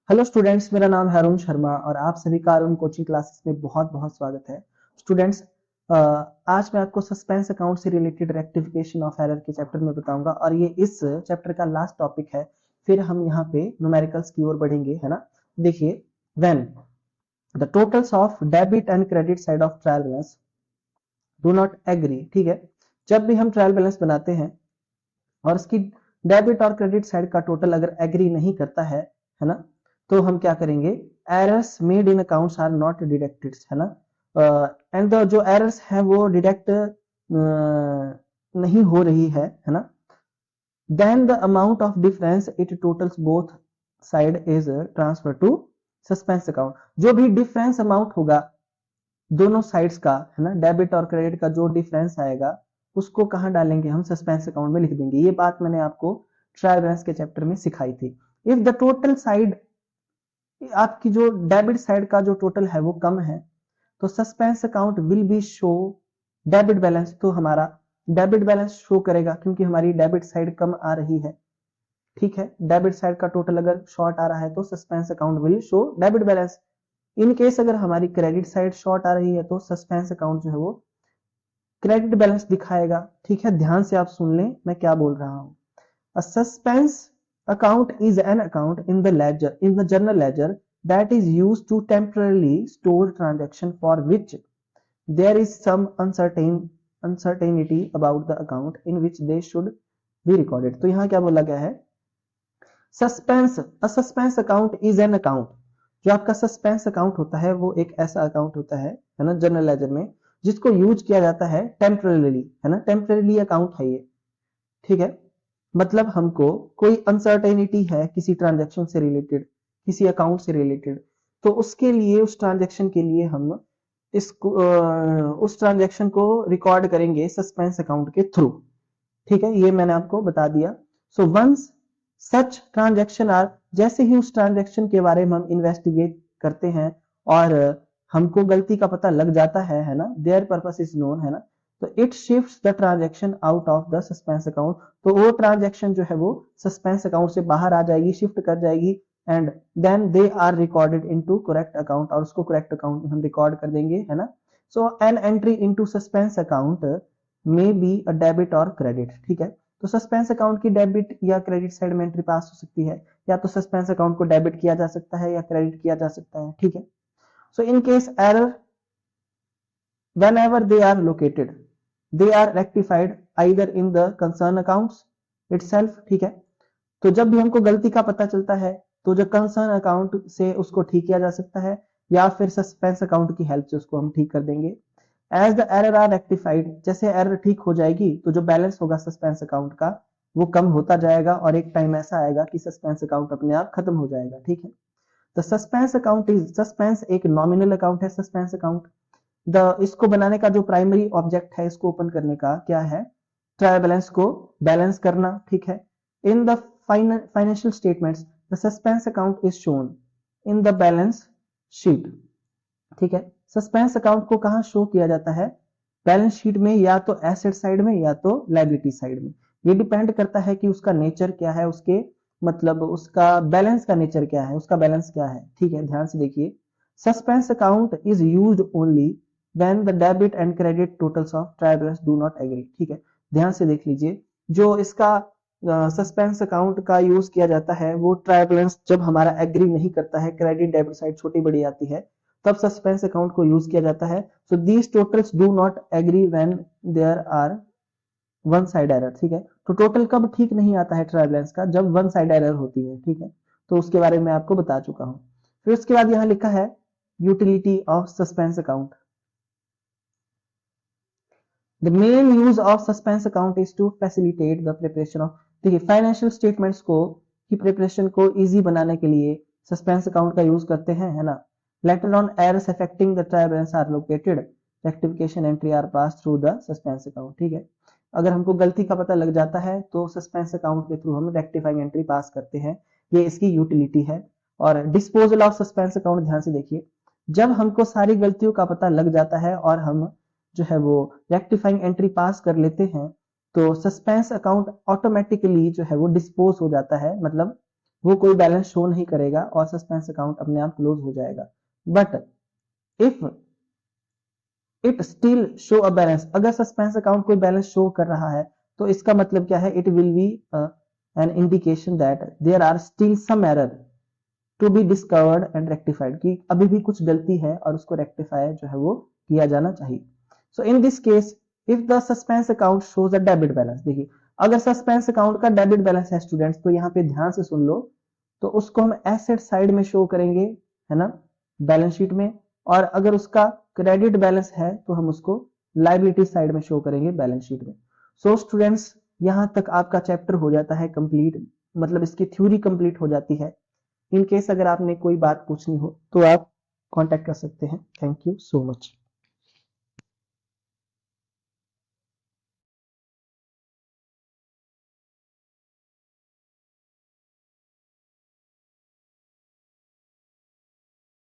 Hello students, मेरा नाम है अरुण शर्मा और आप सभी का अरुण कोचिंग क्लासेस में बहुत बहुत स्वागत है। स्टूडेंट्स, आज मैं आपको सस्पेंस अकाउंट से रिलेटेड रेक्टिफिकेशन ऑफ एरर के चैप्टर में बताऊंगा और ये इस चैप्टर का लास्ट टॉपिक है। फिर हम यहाँ पे न्यूमेरिकल्स की ओर बढ़ेंगे, है ना। देखिए, when the totals of debit and credit side of trial balance do not agree, ठीक है। जब भी हम ट्रायल बैलेंस बनाते हैं और इसकी डेबिट और क्रेडिट साइड का टोटल अगर एग्री नहीं करता है ना, तो हम क्या करेंगे? Errors made in accounts are not deducted, है ना। एंड जो एरर्स है वो डिडक्ट नहीं हो रही है ना। Then the amount of difference it totals both side is transfer to suspense account. जो भी डिफरेंस अमाउंट होगा दोनों साइड्स का, है ना, डेबिट और क्रेडिट का जो डिफरेंस आएगा उसको कहां डालेंगे? हम सस्पेंस अकाउंट में लिख देंगे। ये बात मैंने आपको ट्रायल बैलेंस के चैप्टर में सिखाई थी। इफ द टोटल साइड, आपकी जो डेबिट साइड का जो टोटल है वो कम है, तो suspense account will be show debit balance. तो हमारा डेबिट बैलेंस शो करेगा क्योंकि हमारी डेबिट साइड कम आ रही है, ठीक है। डेबिट साइड का टोटल अगर शॉर्ट आ रहा है तो suspense account will show debit balance. In case अगर हमारी क्रेडिट साइड शॉर्ट आ रही है तो सस्पेंस अकाउंट जो है वो क्रेडिट बैलेंस दिखाएगा, ठीक है। ध्यान से आप सुन लें मैं क्या बोल रहा हूं। A suspense account is an account in the ledger, in the general ledger, that is used to temporarily store transaction for which there is some uncertainty about the account in which they should be recorded। तो यहाँ क्या बोला गया है? Suspense account is an account. जो आपका suspense account होता है वो एक ऐसा अकाउंट होता है ना, जनरल लेजर में, जिसको यूज किया जाता है टेम्पररीली, है ना। टेम्पररी अकाउंट है ये, ठीक है। मतलब हमको कोई अनसर्टेनिटी है किसी ट्रांजैक्शन से रिलेटेड, किसी अकाउंट से रिलेटेड, तो उसके लिए, उस ट्रांजैक्शन के लिए हम उस ट्रांजैक्शन को रिकॉर्ड करेंगे सस्पेंस अकाउंट के थ्रू, ठीक है। ये मैंने आपको बता दिया। So once such transaction are, जैसे ही उस ट्रांजैक्शन के बारे में हम इन्वेस्टिगेट करते हैं और हमको गलती का पता लग जाता है ना, देयर पर्पस इज नोन, है ना, तो it shifts the transaction out of the suspense account. तो वो ट्रांजैक्शन जो है वो सस्पेंस अकाउंट से बाहर आ जाएगी, शिफ्ट कर जाएगी, and then they are recorded into correct account, और उसको करेक्ट अकाउंट में हम रिकॉर्ड कर देंगे, है ना। So an entry into suspense account may be a debit और क्रेडिट, ठीक है। तो सस्पेंस अकाउंट की डेबिट या क्रेडिट साइड में एंट्री पास हो सकती है, या तो सस्पेंस अकाउंट को डेबिट किया जा सकता है या क्रेडिट किया जा सकता है, ठीक है। So in case error whenever they are located they are rectified either in the concern accounts itself, ठीक है। तो जब भी हमको गलती का पता चलता है तो जो कंसर्न अकाउंट से उसको ठीक किया जा सकता है, या फिर सस्पेंस अकाउंट की हेल्प से उसको हम ठीक कर देंगे। As the error are rectified, जैसे एरर ठीक हो जाएगी तो जो बैलेंस होगा सस्पेंस अकाउंट का वो कम होता जाएगा और एक टाइम ऐसा आएगा कि सस्पेंस अकाउंट अपने आप खत्म हो जाएगा, ठीक है। The suspense account is, suspense एक नॉमिनल अकाउंट है। सस्पेंस अकाउंट द, इसको बनाने का जो प्राइमरी ऑब्जेक्ट है, इसको ओपन करने का क्या है? ट्रायल बैलेंस को बैलेंस करना, ठीक है। In the financial statements the suspense account is shown in the balance sheet, ठीक है। सस्पेंस अकाउंट को कहां शो किया जाता है? बैलेंस शीट में, या तो एसेट साइड में या तो लायबिलिटी साइड में। ये डिपेंड करता है कि उसका नेचर क्या है, उसके मतलब उसका बैलेंस का नेचर क्या है, उसका बैलेंस क्या है, ठीक है। ध्यान से देखिए, suspense account is used only when the debit and credit totals of trial balance do not agree, ठीक है। ध्यान से देख लीजिए, जो इसका सस्पेंस अकाउंट का यूज किया जाता है वो ट्रायल बैलेंस जब हमारा एग्री नहीं करता है, क्रेडिट डेबिट साइड छोटी बड़ी आती है, तब सस्पेंस अकाउंट को यूज किया जाता है। So these totals do not agree when there are one side error, ठीक है। तो टोटल कब ठीक नहीं आता है ट्रायल बैलेंस का? जब वन साइड एरर होती है, ठीक है। तो उसके बारे में आपको बता चुका हूं। फिर उसके बाद यहां लिखा है utility of suspense account. The main use of suspense account is to facilitate the preparation of, देखिए, फाइनेंशियल स्टेटमेंट्स को की प्रिपरेशन को इजी बनाने के लिए सस्पेंस अकाउंट का यूज करते हैं, है ना। Later on errors affecting the trial balance are located, rectification entry are pass through the suspense account, ठीक है। अगर हमको गलती का पता लग जाता है तो सस्पेंस अकाउंट के थ्रू हम रेक्टिफाइंग एंट्री पास करते हैं, ये इसकी यूटिलिटी है। और डिस्पोजल ऑफ सस्पेंस अकाउंट, ध्यान से देखिए, जब हमको सारी गलतियों का पता लग जाता है और हम जो है वो रेक्टिफाइंग एंट्री पास कर लेते हैं, तो सस्पेंस अकाउंट ऑटोमेटिकली जो है वो डिस्पोज हो जाता है, मतलब वो कोई बैलेंस शो नहीं करेगा और सस्पेंस अकाउंट अपने आप क्लोज हो जाएगा। But if it still show a balance, अगर सस्पेंस अकाउंट कोई बैलेंस शो कर रहा है तो इसका मतलब क्या है, it will be an indication that there are still some error to be discovered and rectified, कि अभी भी कुछ गलती है और उसको रेक्टिफाई जो है वो किया जाना चाहिए। So in this case if the suspense account shows a debit balance, देखिए अगर सस्पेंस अकाउंट का डेबिट बैलेंस है स्टूडेंट्स, तो यहाँ पे ध्यान से सुन लो, तो उसको हम एसेट साइड में शो करेंगे, है ना, बैलेंस शीट में। और अगर उसका क्रेडिट बैलेंस है तो हम उसको लाइबिलिटी साइड में शो करेंगे बैलेंस शीट में। सो स्टूडेंट्स यहां तक आपका चैप्टर हो जाता है कंप्लीट, मतलब इसकी थ्योरी कंप्लीट हो जाती है। इन केस अगर आपने कोई बात पूछनी हो तो आप कांटेक्ट कर सकते हैं। Thank you so much.